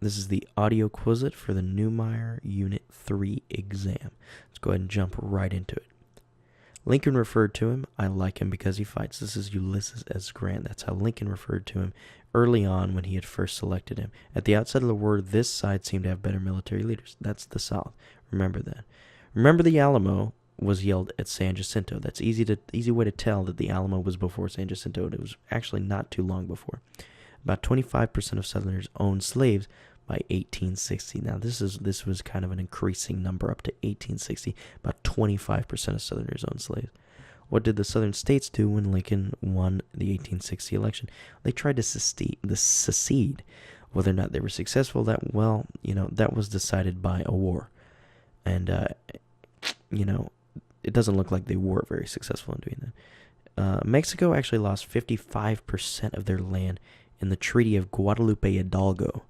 This is the audio quizlet for the Neumeyer Unit 3 exam. Let's go ahead and jump right into it. Lincoln referred to him, "I like him because he fights." This is Ulysses S. Grant. That's how Lincoln referred to him early on when he had first selected him. At the outset of the war, this side seemed to have better military leaders. That's the South. Remember that. Remember the Alamo was yelled at San Jacinto. That's easy way to tell that the Alamo was before San Jacinto. It was actually not too long before. About 25% of Southerners owned slaves by 1860. Now, this was kind of an increasing number up to 1860. About 25% of Southerners owned slaves. What did the Southern states do when Lincoln won the 1860 election? They tried to secede. Whether or not they were successful, that was decided by a war. And, it doesn't look like they were very successful in doing that. Mexico actually lost 55% of their land in the Treaty of Guadalupe Hidalgo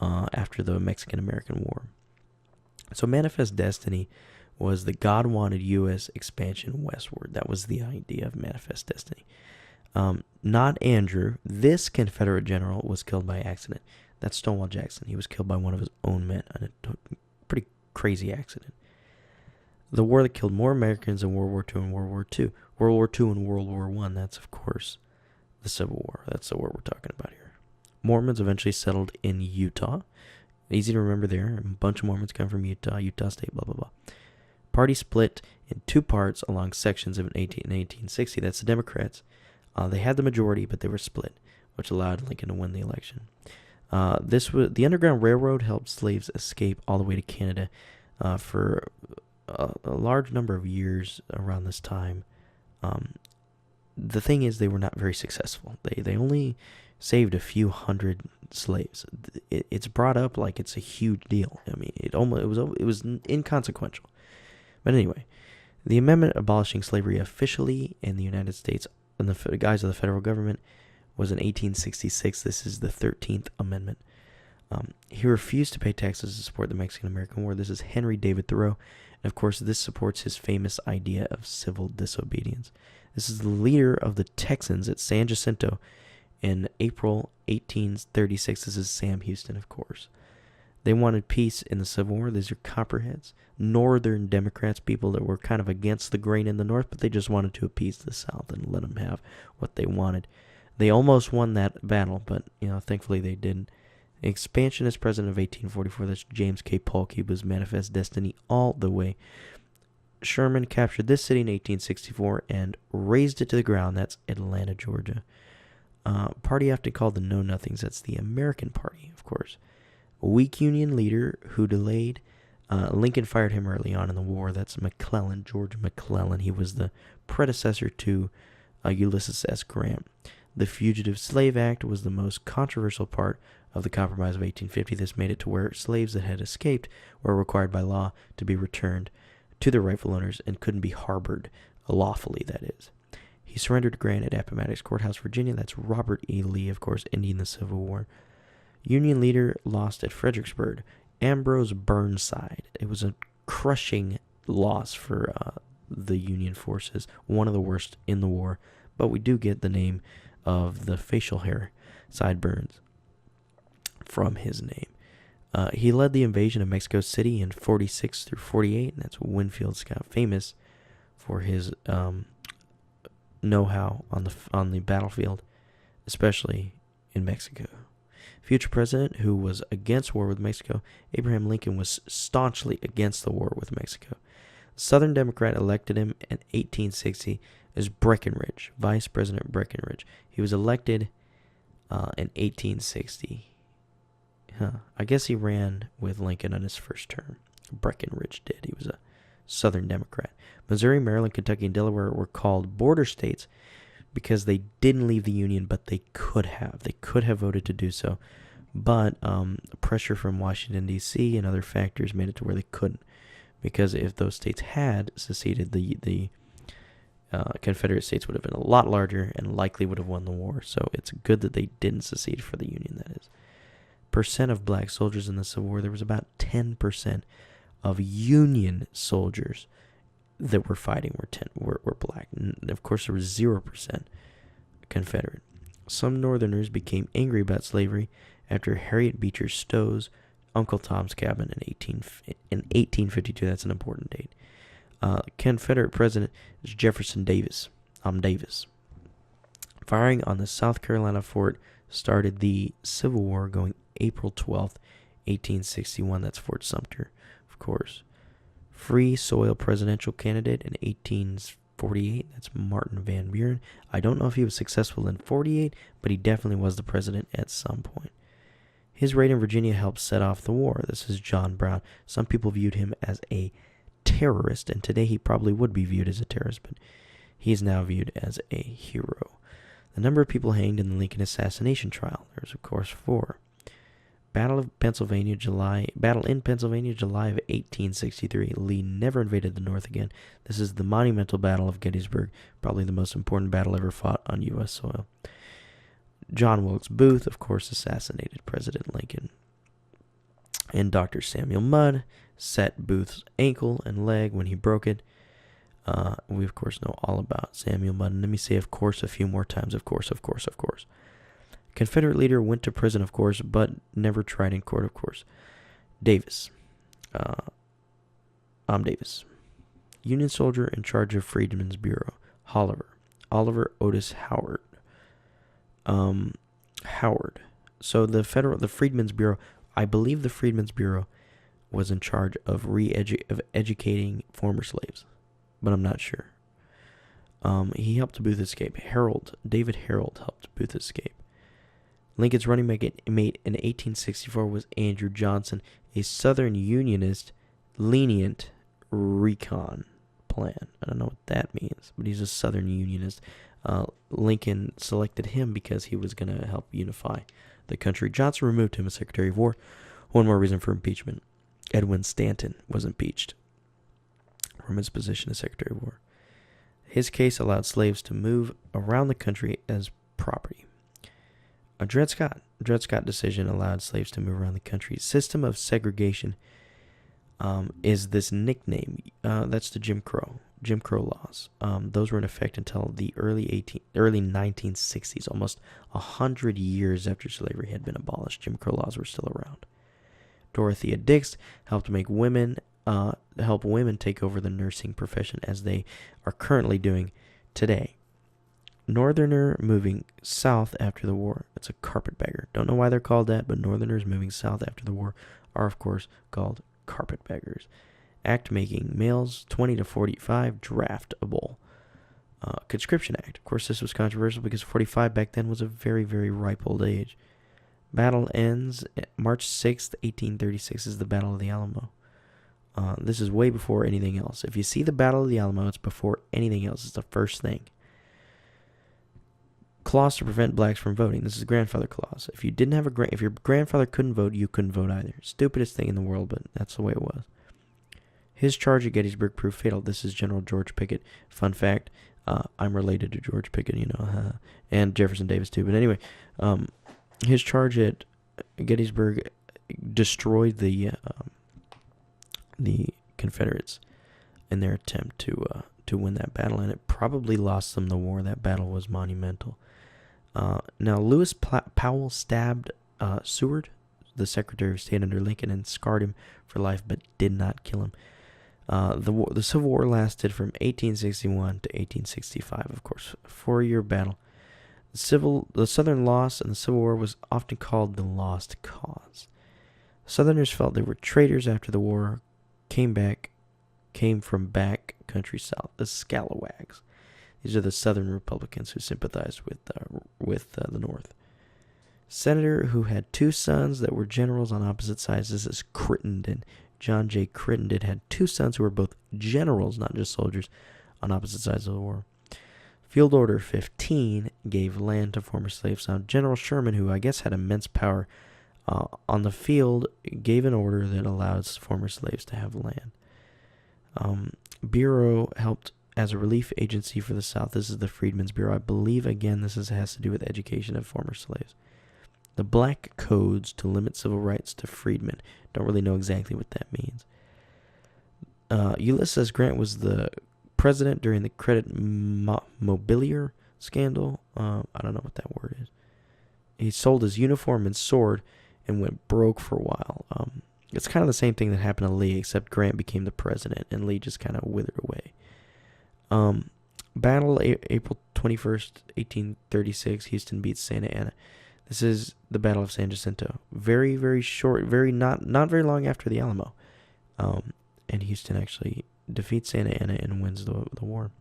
after the Mexican-American War. So Manifest Destiny was the God-wanted U.S. expansion westward. That was the idea of Manifest Destiny. Not Andrew. This Confederate general was killed by accident. That's Stonewall Jackson. He was killed by one of his own men in a pretty crazy accident. The war that killed more Americans in World War II and World War II. World War II and World War I, that's, of course, the Civil War. That's the war we're talking about here. Mormons eventually settled in Utah. Easy to remember there. A bunch of Mormons come from Utah State, blah, blah, blah. Party split in two parts along sections of 1860. That's the Democrats. They had the majority, but they were split, which allowed Lincoln to win the election. The Underground Railroad helped slaves escape all the way to Canada for a large number of years around this time. The thing is, they were not very successful. They only saved a few hundred slaves. It's brought up like it's a huge deal. I mean, it was inconsequential. But anyway, the amendment abolishing slavery officially in the United States in the guise of the federal government was in 1866. This is the 13th Amendment. He refused to pay taxes to support the Mexican-American War. This is Henry David Thoreau. And of course, this supports his famous idea of civil disobedience. This is the leader of the Texans at San Jacinto in April 1836. This is Sam Houston, of course. They wanted peace in the Civil War. These are Copperheads, Northern Democrats, people that were kind of against the grain in the North, but they just wanted to appease the South and let them have what they wanted. They almost won that battle, but thankfully they didn't. Expansionist president of 1844, that's James K. Polk. He was Manifest Destiny all the way. Sherman captured this city in 1864 and razed it to the ground. That's Atlanta, Georgia. Party often called the Know-Nothings. That's the American Party, of course. A weak Union leader who delayed. Lincoln fired him early on in the war. That's McClellan, George McClellan. He was the predecessor to Ulysses S. Grant. The Fugitive Slave Act was the most controversial part of the Compromise of 1850. This made it to where slaves that had escaped were required by law to be returned to their rightful owners and couldn't be harbored lawfully, that is. He surrendered to Grant at Appomattox Courthouse, Virginia. That's Robert E. Lee, of course, ending the Civil War. Union leader lost at Fredericksburg. Ambrose Burnside. It was a crushing loss for the Union forces, one of the worst in the war, but we do get the name of the facial hair, sideburns, from his name. He led the invasion of Mexico City in 46 through 48, and that's Winfield Scott, famous for his know-how on the battlefield, especially in Mexico. Future president who was against war with Mexico, Abraham Lincoln was staunchly against the war with Mexico. Southern Democrat elected him in 1860 as Breckinridge, Vice President Breckinridge. He was elected in 1860. I guess he ran with Lincoln on his first term. Breckinridge did. He was a Southern Democrat. Missouri, Maryland, Kentucky, and Delaware were called border states because they didn't leave the Union, but they could have. They could have voted to do so. But pressure from Washington, D.C. and other factors made it to where they couldn't. Because if those states had seceded, the Confederate States would have been a lot larger and likely would have won the war. So it's good that they didn't secede for the Union, that is. Percent of black soldiers in the Civil War, there was about 10% of Union soldiers that were fighting were black. And of course, there was 0% Confederate. Some Northerners became angry about slavery after Harriet Beecher Stowe's Uncle Tom's Cabin in 1852. That's an important date. Confederate President is Jefferson Davis. Davis. Firing on the South Carolina fort started the Civil War, going April 12th, 1861. That's Fort Sumter, of course. Free soil presidential candidate in 1848. That's Martin Van Buren. I don't know if he was successful in 48, but he definitely was the president at some point. His raid in Virginia helped set off the war. This is John Brown. Some people viewed him as a terrorist, and today he probably would be viewed as a terrorist, but he is now viewed as a hero. The number of people hanged in the Lincoln assassination trial. There's, of course, 4. Battle in Pennsylvania, July of 1863. Lee never invaded the North again. This is the monumental Battle of Gettysburg, probably the most important battle ever fought on U.S. soil. John Wilkes Booth, of course, assassinated President Lincoln. And Dr. Samuel Mudd set Booth's ankle and leg when he broke it. We, of course, know all about Samuel Mudd. And let me say, of course, a few more times. Of course. Confederate leader went to prison, of course, but never tried in court, of course. Davis. Davis. Union soldier in charge of Freedmen's Bureau. Oliver Otis Howard. So the Freedmen's Bureau, I believe the Freedmen's Bureau was in charge of educating former slaves, but I'm not sure. He helped Booth escape. David Harold helped Booth escape. Lincoln's running mate in 1864 was Andrew Johnson, a Southern Unionist, lenient recon plan. I don't know what that means, but he's a Southern Unionist. Lincoln selected him because he was going to help unify the country. Johnson removed him as Secretary of War. One more reason for impeachment. Edwin Stanton was impeached from his position as Secretary of War. His case allowed slaves to move around the country as property. A Dred Scott decision allowed slaves to move around the country. System of segregation is this nickname. That's the Jim Crow laws. Those were in effect until the early 1960s, almost 100 years after slavery had been abolished. Jim Crow laws were still around. Dorothea Dix helped women take over the nursing profession, as they are currently doing today. Northerner moving south after the war. It's a carpetbagger. Don't know why they're called that, but Northerners moving south after the war are, of course, called carpetbaggers. Act making males 20 to 45 draftable. Conscription Act. Of course, this was controversial because 45 back then was a very, very ripe old age. Battle ends March 6th, 1836 is the Battle of the Alamo. This is way before anything else. If you see the Battle of the Alamo, it's before anything else. It's the first thing. Clause to prevent blacks from voting. This is grandfather clause. If your grandfather couldn't vote, you couldn't vote either. Stupidest thing in the world, but that's the way it was. His charge at Gettysburg proved fatal. This is General George Pickett. Fun fact, I'm related to George Pickett, and Jefferson Davis too. But anyway, his charge at Gettysburg destroyed the Confederates in their attempt to win that battle, and it probably lost them the war. That battle was monumental. Now, Lewis Powell stabbed Seward, the Secretary of State under Lincoln, and scarred him for life, but did not kill him. The Civil War lasted from 1861 to 1865, of course, a 4-year battle. The Southern loss in the Civil War was often called the Lost Cause. Southerners felt they were traitors after the war, came from back country south, the Scalawags. These are the Southern Republicans who sympathized with the North. Senator who had 2 sons that were generals on opposite sides. This is Crittenden. John J. Crittenden had 2 sons who were both generals, not just soldiers, on opposite sides of the war. Field Order 15 gave land to former slaves. Now, General Sherman, who I guess had immense power on the field, gave an order that allowed former slaves to have land. Bureau helped as a relief agency for the South. This is the Freedmen's Bureau. I believe, again, this has to do with education of former slaves. The Black Codes to limit civil rights to freedmen. Don't really know exactly what that means. Ulysses Grant was the president during the Credit Mobilier scandal. I don't know what that word is. He sold his uniform and sword and went broke for a while. It's kind of the same thing that happened to Lee, except Grant became the president, and Lee just kind of withered away. Battle April 21st, 1836. Houston beats Santa Anna. This is the Battle of San Jacinto. Very, very short, not very long after the Alamo. And Houston actually defeats Santa Anna and wins the war.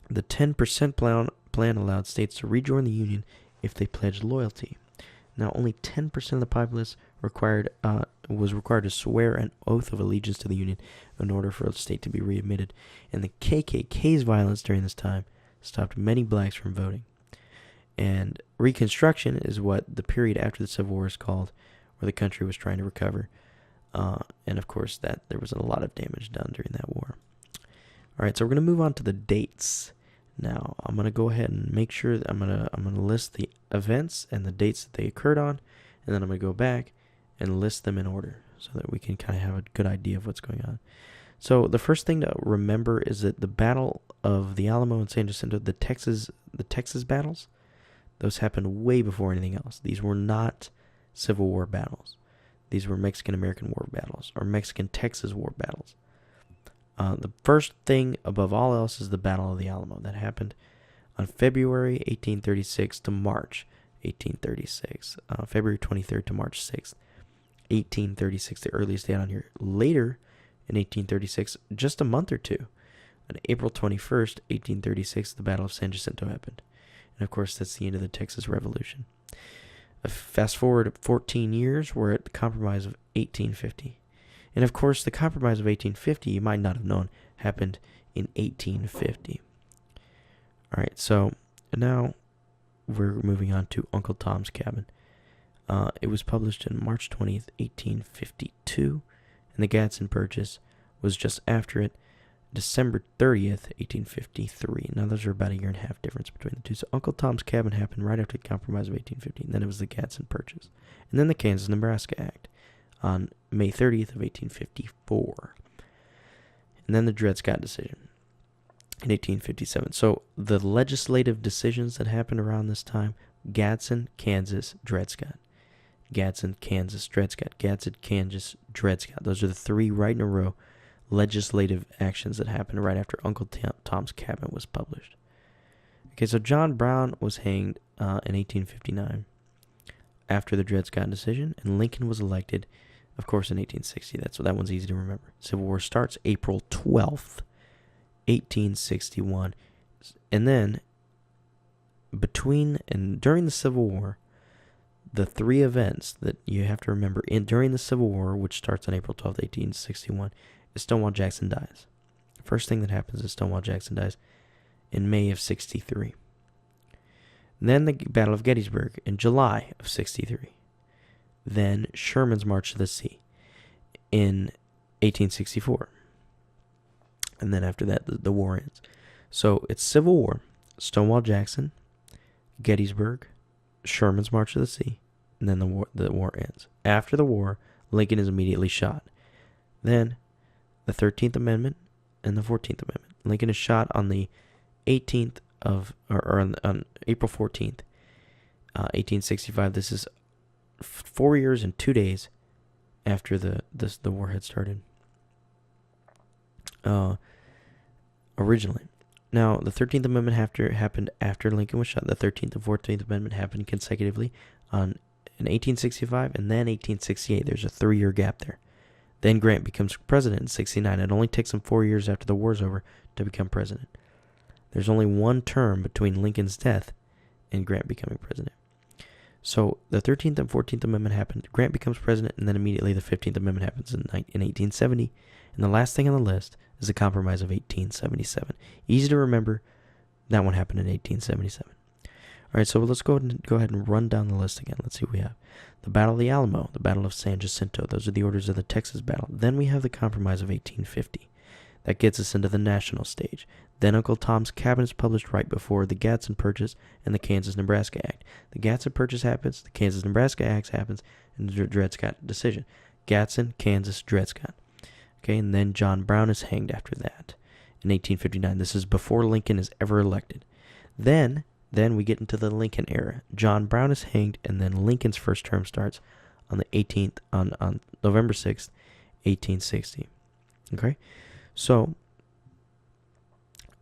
The 10% plan allowed states to rejoin the Union if they pledged loyalty. Now, only 10% of the populace was required to swear an oath of allegiance to the Union in order for a state to be readmitted. And the KKK's violence during this time stopped many blacks from voting. And Reconstruction is what the period after the Civil War is called, where the country was trying to recover. And of course, that there was a lot of damage done during that war. All right, so we're going to move on to the dates. Now, I'm going to go ahead and make sure that I'm going to list the events and the dates that they occurred on, and then I'm going to go back and list them in order so that we can kind of have a good idea of what's going on. So the first thing to remember is that the Battle of the Alamo and San Jacinto, the Texas battles, those happened way before anything else. These were not Civil War battles. These were Mexican-American War battles or Mexican-Texas War battles. The first thing above all else is the Battle of the Alamo. That happened on February 1836 to March 1836. February 23rd to March 6th, 1836, the earliest date on here. Later in 1836, just a month or two, on April 21st, 1836, the Battle of San Jacinto happened. And of course, that's the end of the Texas Revolution. Fast forward 14 years, we're at the Compromise of 1850. And of course, the Compromise of 1850, you might not have known, happened in 1850. All right, so now we're moving on to Uncle Tom's Cabin. It was published on March 20th, 1852, and the Gadsden Purchase was just after it, December 30th, 1853. Now, those are about a year and a half difference between the two. So Uncle Tom's Cabin happened right after the Compromise of 1850, and then it was the Gadsden Purchase. And then the Kansas-Nebraska Act on May 30th of 1854. And then the Dred Scott decision in 1857. So the legislative decisions that happened around this time: Gadsden, Kansas, Dred Scott. Gadsden, Kansas, Dred Scott. Gadsden, Kansas, Dred Scott. Those are the three right in a row legislative actions that happened right after Uncle Tom's Cabin was published. Okay, so John Brown was hanged in 1859 after the Dred Scott decision, and Lincoln was elected, of course, in 1860. That one's easy to remember. Civil War starts April 12th, 1861. And then during the Civil War, the three events that you have to remember during the Civil War, which starts on April 12th, 1861, is Stonewall Jackson dies. First thing that happens is Stonewall Jackson dies in May of 63. Then the Battle of Gettysburg in July of 63. Then Sherman's March to the Sea in 1864. And then after that, the war ends. So it's Civil War, Stonewall Jackson, Gettysburg, Sherman's March to the Sea, and then the war ends. After the war, Lincoln is immediately shot. Then the 13th Amendment and the 14th Amendment. Lincoln is shot on the 18th on April 14th, 1865. This is 4 years and 2 days after the war had started. Originally. Now, the 13th Amendment happened after Lincoln was shot. The 13th and 14th Amendment happened consecutively in 1865 and then 1868. There's a 3-year gap there. Then Grant becomes president in 69. It only takes him 4 years after the war's over to become president. There's only one term between Lincoln's death and Grant becoming president. So the 13th and 14th Amendment happened. Grant becomes president, and then immediately the 15th Amendment happens in 1870. And the last thing on the list is the Compromise of 1877. Easy to remember. That one happened in 1877. All right, so let's go ahead and run down the list again. Let's see what we have. The Battle of the Alamo, the Battle of San Jacinto. Those are the orders of the Texas battle. Then we have the Compromise of 1850. That gets us into the national stage. Then Uncle Tom's Cabin is published right before the Gadsden Purchase and the Kansas-Nebraska Act. The Gadsden Purchase happens, the Kansas-Nebraska Act happens, and the Dred Scott decision. Gadsden, Kansas, Dred Scott. Okay, and then John Brown is hanged after that in 1859. This is before Lincoln is ever elected. Then Then we get into the Lincoln era. John Brown is hanged, and then Lincoln's first term starts on on November 6th, 1860. Okay? So,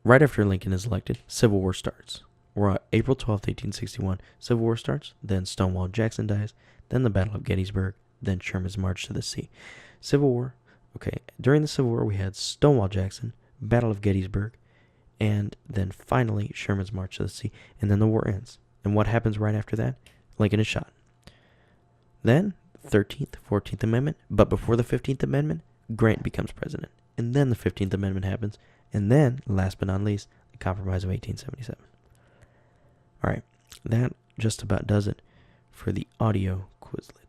right after Lincoln is elected, Civil War starts. We're on April 12th, 1861. Civil War starts, then Stonewall Jackson dies, then the Battle of Gettysburg, then Sherman's March to the Sea. Civil War, okay, during the Civil War we had Stonewall Jackson, Battle of Gettysburg, and then finally Sherman's March to the Sea, and then the war ends. And what happens right after that? Lincoln is shot. Then, 13th, 14th Amendment, but before the 15th Amendment, Grant becomes president. And then the 15th Amendment happens, and then, last but not least, the Compromise of 1877. Alright, that just about does it for the audio Quizlet.